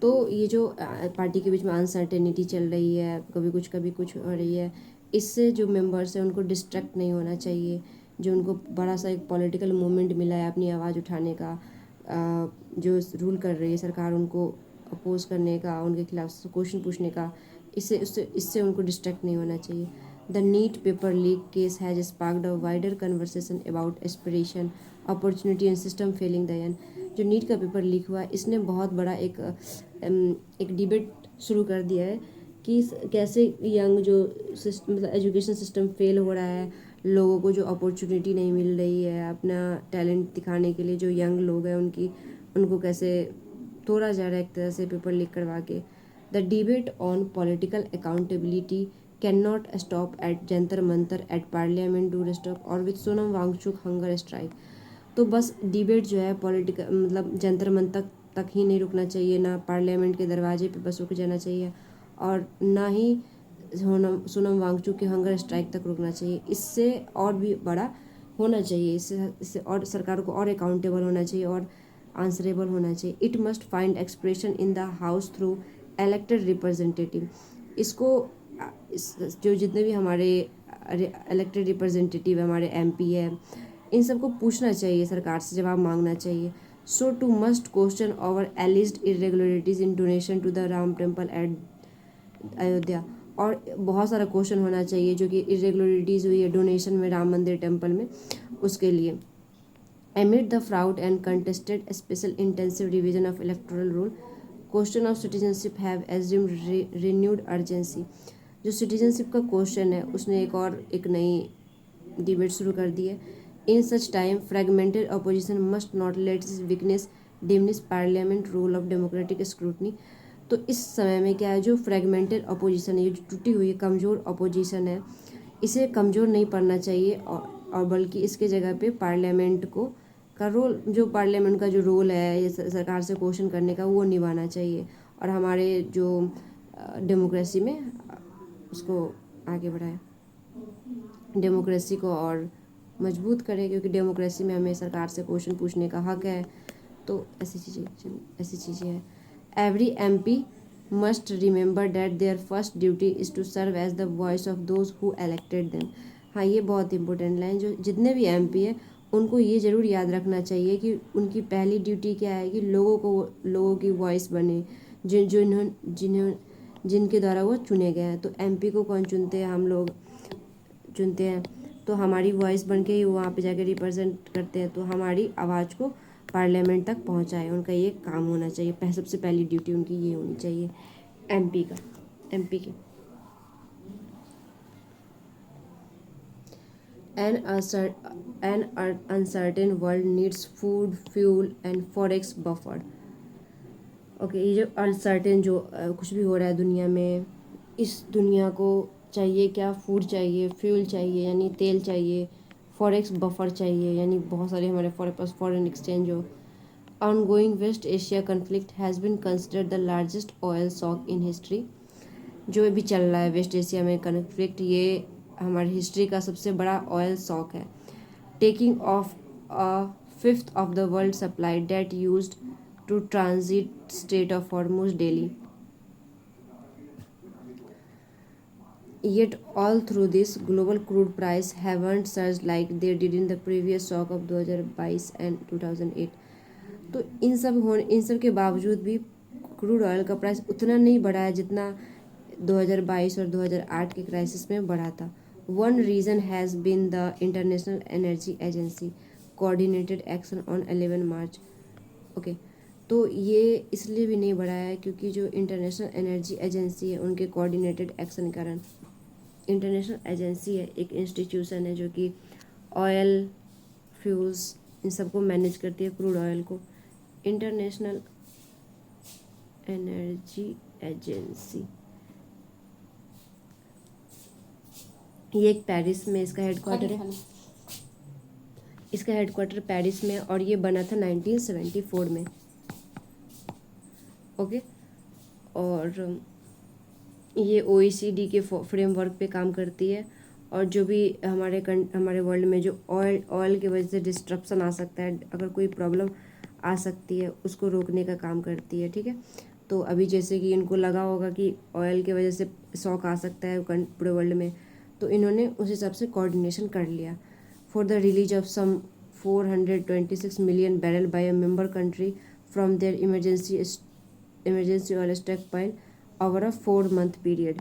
तो ये जो पार्टी के बीच में अनसर्टेनिटी चल रही है, कभी कुछ हो रही है, इससे जो मेंबर्स हैं उनको डिस्ट्रैक्ट नहीं होना चाहिए। जो उनको बड़ा सा एक पॉलिटिकल मूवमेंट मिला है अपनी आवाज़ उठाने का, जो रूल कर रही है सरकार उनको अपोज करने का, उनके खिलाफ क्वेश्चन पूछने का, इससे उनको डिस्ट्रैक्ट नहीं होना चाहिए। The NEET paper leak case has sparked a wider conversation about aspiration, opportunity and system failing the end. जो नीट का पेपर लीक हुआ, इसने बहुत बड़ा एक डिबेट शुरू कर दिया है कि कैसे यंग जो मतलब एजुकेशन सिस्टम फेल हो रहा है, लोगों को जो अपॉर्चुनिटी नहीं मिल रही है अपना टैलेंट दिखाने के लिए, जो यंग लोग हैं उनको कैसे तोड़ा जा रहा है एक तरह से पेपर लीक करवा के। The debate on political accountability can not stop at Jantar Mantar at parliament to stop और with Sonam Wangchuk hunger strike. तो बस डिबेट जो है पॉलिटिकल मतलब जंतर मंतर तक ही नहीं रुकना चाहिए, ना पार्लियामेंट के दरवाजे पे बस रुक जाना चाहिए, और ना ही सोनम वांगचुक के हंगर स्ट्राइक तक रुकना चाहिए। इससे और भी बड़ा होना चाहिए, इससे और सरकार को और अकाउंटेबल होना चाहिए और आंसरेबल होना चाहिए। It must find expression in the house through elected representative. इसको जो जितने भी हमारे इलेक्टेड रिप्रेजेंटेटिव है, हमारे एमपी है, इन सबको पूछना चाहिए, सरकार से जवाब मांगना चाहिए। So too must question over alleged irregularities in donation to the Ram temple at Ayodhya. और बहुत सारा क्वेश्चन होना चाहिए जो कि इरेगुलरिटीज़ हुई है डोनेशन में राम मंदिर टेम्पल में, उसके लिए। Amid the fraud and contested special intensive revision of electoral rule, question of citizenship have assumed renewed urgency। जो सिटीजनशिप का क्वेश्चन है उसने एक नई डिबेट शुरू कर दी है। In such time fragmented opposition must not let this weakness diminish parliament role of democratic scrutiny. तो इस समय में क्या है, जो फ्रेगमेंटेड अपोजिशन है, जो टूटी हुई कमज़ोर अपोजिशन है, इसे कमज़ोर नहीं पड़ना चाहिए और बल्कि इसके जगह पे पार्लियामेंट को का रोल, जो पार्लियामेंट का जो रोल है ये सरकार से क्वेश्चन करने का, वो निभाना चाहिए और हमारे जो डेमोक्रेसी में उसको आगे बढ़ाए, डेमोक्रेसी को और मजबूत करें, क्योंकि डेमोक्रेसी में हमें सरकार से क्वेश्चन पूछने का हक है। तो ऐसी चीज़ें हैं। Every MP must remember that their first duty is to serve as the voice of those who elected them. हाँ, ये बहुत इंपॉर्टेंट लाइन, जो जितने भी एमपी है उनको ये ज़रूर याद रखना चाहिए कि उनकी पहली ड्यूटी क्या है कि लोगों की वॉइस बने, जिनके द्वारा वो चुने गए हैं। तो एमपी को कौन चुनते हैं, हम लोग चुनते हैं, तो हमारी वॉइस बन के ही वहाँ पे जाके रिप्रेजेंट करते हैं, तो हमारी आवाज़ को पार्लियामेंट तक पहुँचाए, उनका ये काम होना चाहिए। सबसे पहली ड्यूटी उनकी ये होनी चाहिए एमपी की। An, uncer- an uncertain world needs food, fuel and forex buffer. Okay ये जो अनसर्टेन जो कुछ भी हो रहा है दुनिया में, इस दुनिया को चाहिए क्या, फूड चाहिए, फ्यूल चाहिए यानी तेल चाहिए, फॉरेक्स बफर चाहिए यानी बहुत सारे हमारे पास फॉरेन एक्सचेंज हो. Ongoing west Asia conflict has been considered the largest oil shock in history. जो अभी चल रहा है वेस्ट एशिया में कन्फ्लिक्ट, ये हमारी हिस्ट्री का सबसे बड़ा ऑयल शॉक है. Taking off a fifth of the world supply that used to transit Strait of Hormuz daily. Yet all through this, global crude price haven't surged like they did in the previous shock of 2022 and 2008. तो इन सब के बावजूद भी crude oil का price उतना नहीं बढ़ा है जितना 2022 और 2008 के क्राइसिस में बढ़ा था. One reason has been the International Energy Agency coordinated action on 11 March. Okay, तो ये इसलिए भी नहीं बढ़ा है क्योंकि जो इंटरनेशनल एनर्जी एजेंसी है उनके कोऑर्डिनेटेड एक्शन के कारण. इंटरनेशनल एजेंसी है, एक इंस्टीट्यूशन है जो कि ऑयल, फ्यूल्स इन सबको मैनेज करती है, क्रूड ऑयल को. इंटरनेशनल एनर्जी एजेंसी ये एक पेरिस में इसका हेडक्वार्टर है. इसका हेडक्वार्टर पेरिस में और ये बना था 1974 में. ओके, और ये OECD के फ्रेमवर्क पे काम करती है. और जो भी हमारे वर्ल्ड में जो ऑयल की वजह से डिस्ट्रप्शन आ सकता है, अगर कोई प्रॉब्लम आ सकती है उसको रोकने का काम करती है. ठीक है, तो अभी जैसे कि इनको लगा होगा कि ऑयल की वजह से शॉक आ सकता है पूरे वर्ल्ड में, तो इन्होंने उस हिसाब से कोऑर्डिनेशन कर लिया. For the release of some 426 million barrel by a member country from their emergency oil stockpile over a 4 month period.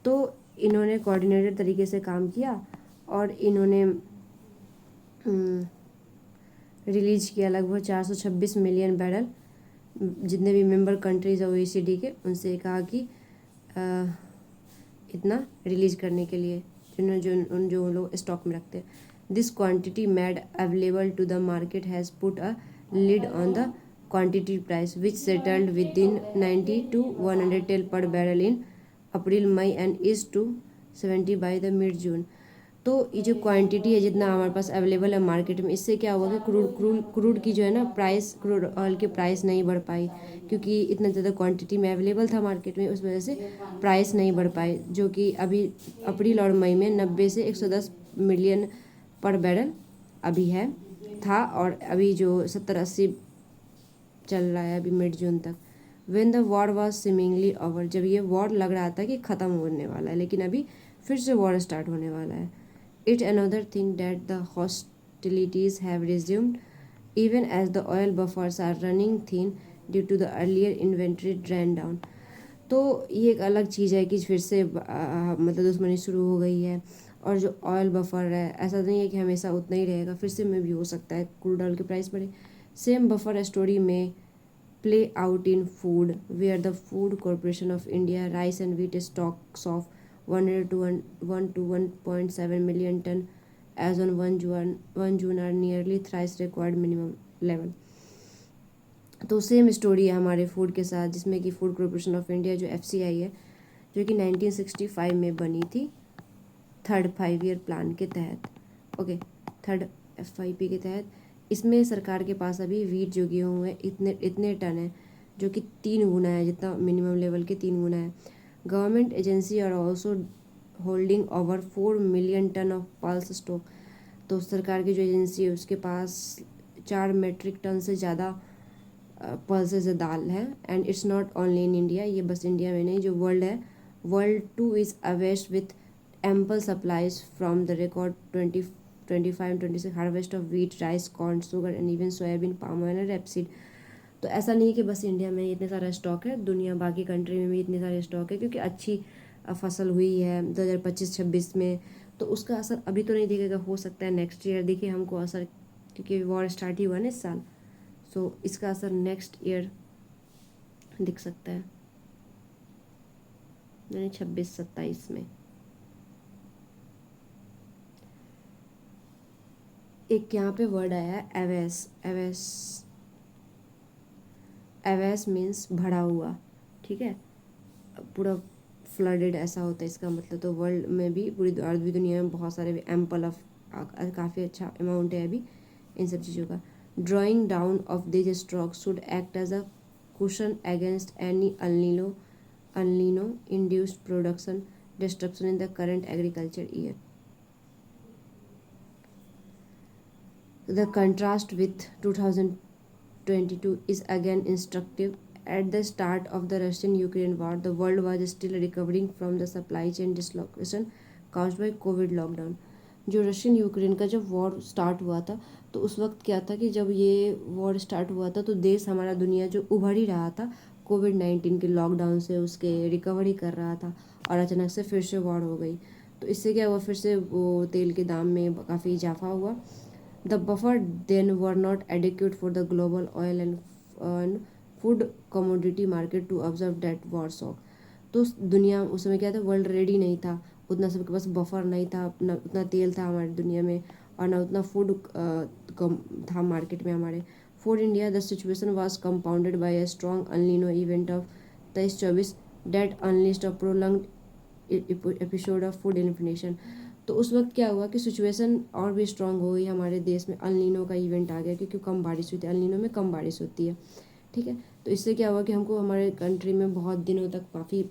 तो इन्होंने कोऑर्डिनेटेड तरीके से काम किया और इन्होंने रिलीज किया लगभग 426 मिलियन बैरल. जितने भी मेंबर कंट्रीज है OECD के, उनसे कहा कि इतना रिलीज करने के लिए जो लोग स्टॉक में रखते हैं. This quantity made available to the market has put a lid on the quantity price which settled within 90 to 110 per barrel in April May and is to 70 by the mid June. तो ये जो quantity है जितना हमारे पास available है market में, इससे क्या हुआ कि क्रूड की जो है ना प्राइस, क्रूड ऑयल की प्राइस नहीं बढ़ पाई क्योंकि इतना ज़्यादा क्वांटिटी में अवेलेबल था मार्केट में. उस वजह से प्राइस नहीं बढ़ पाई, जो कि अभी अप्रैल और मई में 90 से 110 मिलियन पर बैरल अभी है था. और अभी जो 70-80 चल रहा है अभी मिड जून तक. When the war was seemingly over, जब ये वॉर लग रहा था कि ख़त्म होने वाला है, लेकिन अभी फिर से वॉर स्टार्ट होने वाला है. It another thing that the hostilities have resumed even as the oil buffers are running thin due to the earlier inventory drawn down. तो ये एक अलग चीज़ है कि फिर से मतलब दुश्मनी शुरू हो गई है. और जो ऑयल बफर है ऐसा नहीं है कि हमेशा उतना ही रहेगा, फिर से में भी हो सकता है क्रूड ऑयल के प्राइस बढ़े. सेम बफर स्टोरी में play out in food, where the Food Corporation of India rice and wheat stocks of 100 to 1 to 1.7 million ton as on 1 June are nearly thrice required minimum level. तो same story है हमारे food के साथ, जिसमें कि food corporation of India जो FCI है, जो कि 1965 में बनी थी थर्ड 5 year प्लान के तहत. ओके, थर्ड FIP के तहत. इसमें सरकार के पास अभी वीट जो गेहूँ है इतने इतने टन है, जो कि 3 गुना है, जितना मिनिमम लेवल के 3 गुना है. Government agency are also holding over 4 million ton of pulse stock. तो सरकार की जो एजेंसी है उसके पास 4 मेट्रिक टन से ज़्यादा पल्सेज दाल है. And it's not only in India, ये बस इंडिया में नहीं, जो वर्ल्ड है, world too is awash with ample supplies from the record 25-26 harvest of wheat, rice, corn, sugar and even soybean, palm oil and rapeseed. तो ऐसा नहीं कि बस इंडिया में इतने सारा स्टॉक है, दुनिया बाकी कंट्री में भी इतने सारे स्टॉक है क्योंकि अच्छी फसल हुई है 2025-26 में. तो उसका असर अभी तो नहीं दिखेगा, हो सकता है नेक्स्ट ईयर दिखे हमको असर, क्योंकि वॉर स्टार्ट ही हुआ ना इस साल. सो इसका असर नेक्स्ट ईयर दिख सकता है, यानी 26-27 में. एक यहाँ पे वर्ड आया है एवेस। एवेस, एवेस मीन्स भरा हुआ, ठीक है, पूरा फ्लडेड ऐसा होता है इसका मतलब। तो वर्ल्ड में भी, पूरी अर्धवी दुनिया में बहुत सारे एम्पल ऑफ, काफ़ी अच्छा अमाउंट है अभी इन सब चीज़ों का। Drawing down of this stock should act as a cushion against any El Nino induced production destruction in the current agriculture year. The contrast with 2022 is again instructive. At the start of the Russian-Ukraine war, the world was still recovering from the supply chain dislocation caused by Covid lockdown. जो Russian Ukraine का जब war start हुआ था, तो उस वक्त क्या था कि जब ये वॉर स्टार्ट हुआ था तो देश हमारा, दुनिया जो उभर ही रहा था कोविड-19 के लॉकडाउन से, उसके रिकवरी कर रहा था, और अचानक से फिर से वॉर हो गई। तो इससे क्या हुआ, फिर से वो तेल के दाम में काफ़ी इजाफा हुआ। The buffer then were not adequate for the global oil and food commodity market to absorb that war shock. तो दुनिया उस समय क्या था, वर्ल्ड रेडी नहीं था, उतना सबके पास बफर नहीं था, ना उतना तेल था हमारी दुनिया में, और ना उतना फूड था मार्केट में हमारे। For India the situation was compounded by a strong El Nino event of 23-24 that unleashed a prolonged episode of food inflation. तो उस वक्त क्या हुआ कि सिचुएशन और भी स्ट्रांग हो गई हमारे देश में, अल नीनो का इवेंट आ गया, क्योंकि कम बारिश हुई थी, अल नीनो में कम बारिश होती है, ठीक है। तो इससे क्या हुआ कि हमको, हमारे कंट्री में बहुत दिनों तक काफ़ी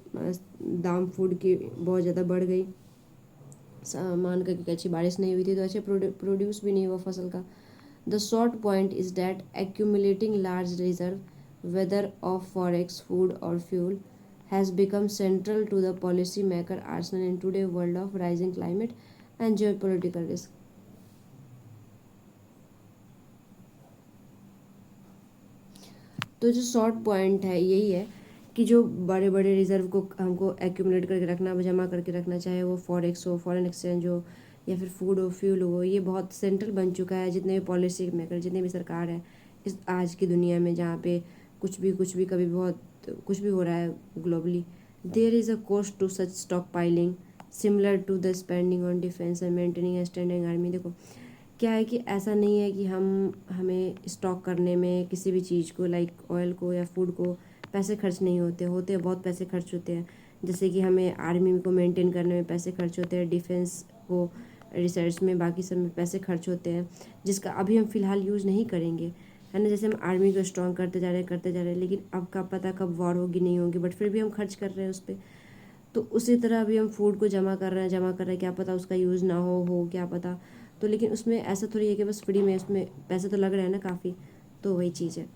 दाम फूड की बहुत ज़्यादा बढ़ गई, मान कर कि अच्छी बारिश नहीं हुई थी तो अच्छे प्रोड्यूस भी नहीं हुआ फसल का। The short point is that accumulating large reserve whether of forex food और fuel has become central to the policy maker arsenal in today's world of rising climate and geopolitical risk. तो जो short point है यही है कि जो बड़े बड़े रिजर्व को हमको एक्यूमुलेट करके रखना, जमा करके रखना, चाहे वो फॉरेक्स हो, फॉरेन एक्सचेंज हो, या फिर फूड हो, फ्यूल हो, ये बहुत सेंट्रल बन चुका है। जितने भी पॉलिसी मेकर, जितने भी सरकार है इस आज की दुनिया में, जहाँ पे कुछ भी कभी भी बहुत कुछ भी हो रहा है globally, there is a cost to such stockpiling similar to the spending on defence and maintaining standing army. देखो क्या है कि ऐसा नहीं है कि हमें स्टॉक करने में किसी भी चीज़ को, लाइक ऑयल को या फूड को, पैसे खर्च नहीं होते हैं, बहुत पैसे खर्च होते हैं। जैसे कि हमें आर्मी को मेंटेन करने में पैसे खर्च होते हैं, डिफेंस को रिसर्च में, बाकी सब में पैसे खर्च होते हैं, जिसका अभी हम फ़िलहाल यूज़ नहीं करेंगे, है ना। जैसे हम आर्मी को स्ट्रॉन्ग करते जा रहे हैं, लेकिन अब का पता कब वॉर होगी नहीं होगी, बट फिर भी हम खर्च कर रहे हैं उस पर। तो उसी तरह अभी हम फूड को जमा कर रहे हैं, क्या पता उसका यूज़ ना हो क्या पता। तो लेकिन उसमें ऐसा थोड़ी है कि बस फ्री में, उसमें पैसे तो लग रहे हैं ना काफ़ी। तो वही चीज़ है,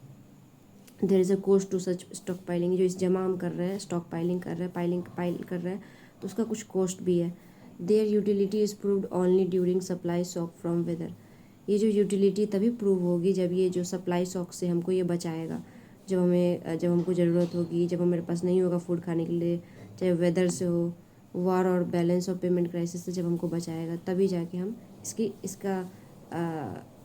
there is a cost to such stockpiling. जो इस जमा हम कर रहे हैं, स्टॉक पाइलिंग कर रहे हैं, पाइल कर रहे हैं, तो उसका कुछ कॉस्ट भी है। Their utility is proved only during supply shock from weather. ये जो यूटिलिटी तभी प्रूव होगी जब ये जो सप्लाई शॉक से हमको ये बचाएगा, जब हमको ज़रूरत होगी, जब हमारे पास नहीं होगा फूड खाने के लिए, चाहे वेदर से हो, वार और बैलेंस ऑफ पेमेंट क्राइसिस से जब हमको बचाएगा, तभी जाके हम इसका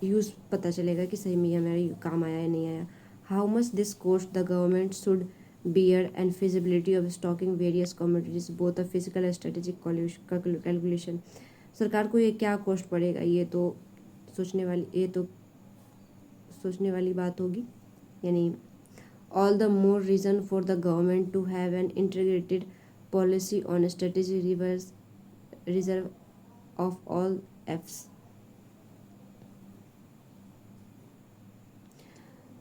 यूज़ पता चलेगा कि सही में ये हमारे काम आया या नहीं आया। How much this cost the government should bear and feasibility of stocking various commodities both a physical strategic calculation. सरकार को ये क्या कॉस्ट पड़ेगा, ये तो सोचने वाली बात होगी, यानी all the more reason for the government to have an integrated policy on strategic reserve of all Fs.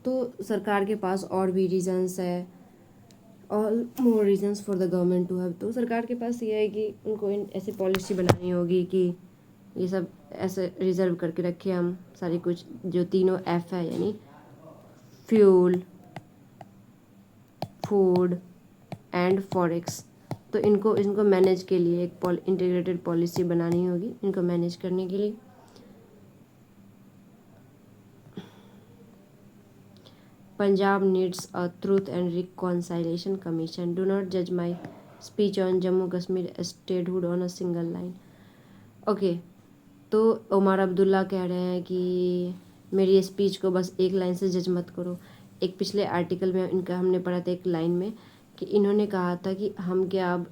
तो सरकार के पास और भी रीजंस है, all more reasons for the government to have. तो सरकार के पास ये है कि उनको ऐसी पॉलिसी बनानी होगी कि ये सब ऐसे रिजर्व करके रखे हम सारी कुछ, जो तीनों एफ है, यानी फ्यूल, फूड एंड फॉरेक्स। तो इनको मैनेज के लिए एक इंटीग्रेटेड पॉलिसी बनानी होगी, इनको मैनेज करने के लिए। Punjab needs a truth and reconciliation commission. Do not जज my speech on Jammu Kashmir statehood on a single line. Okay, तो उमर अब्दुल्ला कह रहे हैं कि मेरी स्पीच को बस एक लाइन से जज मत करो। एक पिछले आर्टिकल में इनका हमने पढ़ा था एक लाइन में कि इन्होंने कहा था कि हम क्या अब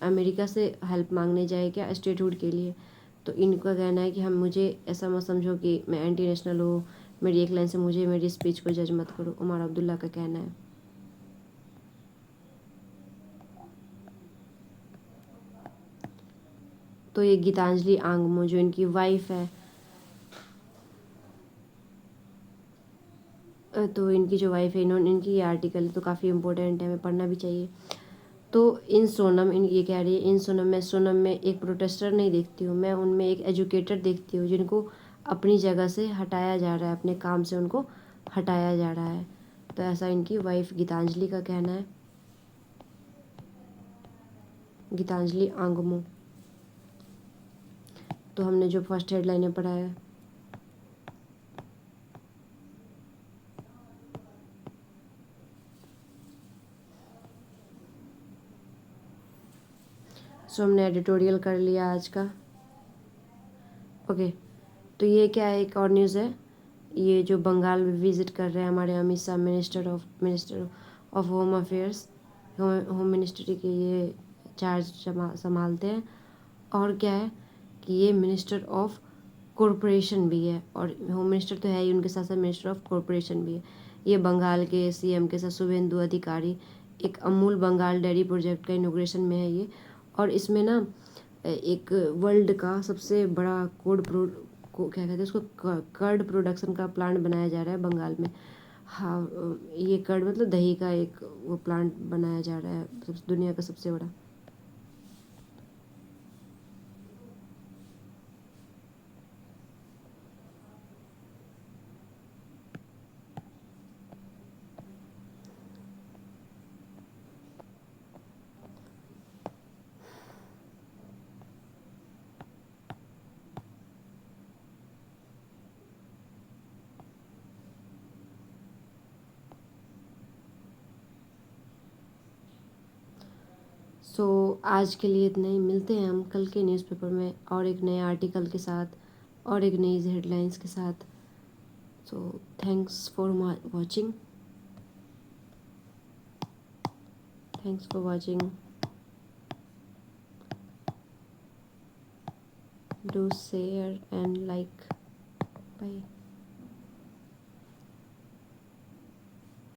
अमेरिका से हेल्प मांगने जाए क्या स्टेटहुड के लिए। तो इनका कहना है कि हम मुझे ऐसा मत समझो कि मैं एंटी नेशनल हूँ, मेरी एक लाइन से मुझे मेरी स्पीच को जज मत करो, उमर अब्दुल्ला का कहना है। तो ये गीतांजलि आंगमो जो इनकी वाइफ है, तो इनकी जो वाइफ है, इन्होंने इनकी ये आर्टिकल तो काफ़ी इंपॉर्टेंट है, हमें पढ़ना भी चाहिए। तो इन सोनम, इन ये कह रही है, इन सोनम में एक प्रोटेस्टर नहीं देखती हूँ मैं, उनमें एक एजुकेटर देखती हूँ जिनको अपनी जगह से हटाया जा रहा है, अपने काम से उनको हटाया जा रहा है। तो ऐसा इनकी वाइफ गीतांजलि का कहना है, गीतांजलि आंगमो। तो हमने जो फर्स्ट हेडलाइनें पढ़ा है, सो हमने एडिटोरियल कर लिया आज का। ओके, तो ये क्या है, एक और न्यूज़ है, ये जो बंगाल में विजिट कर रहे हैं हमारे Amit Shah, minister of home affairs, home ministry के ये चार्ज संभालते हैं। और क्या है कि ये मिनिस्टर ऑफ कॉरपोरेशन भी है, और होम मिनिस्टर तो है ही, उनके साथ साथ मिनिस्टर ऑफ कॉरपोरेशन भी है। ये बंगाल के सीएम के साथ शुभेंदु अधिकारी एक अमूल बंगाल डेयरी प्रोजेक्ट का इनोग्रेशन में है ये। और इसमें ना एक वर्ल्ड का सबसे बड़ा क्या कहते हैं उसको, कर्ड प्रोडक्शन का प्लांट बनाया जा रहा है बंगाल में। हाँ, ये कर्ड मतलब दही का एक वो प्लांट बनाया जा रहा है, दुनिया का सबसे बड़ा। सो आज के लिए इतना ही, मिलते हैं हम कल के न्यूज़पेपर में और एक नए आर्टिकल के साथ और एक नई हेडलाइंस के साथ। So thanks for watching, thanks for watching, do share and like, bye.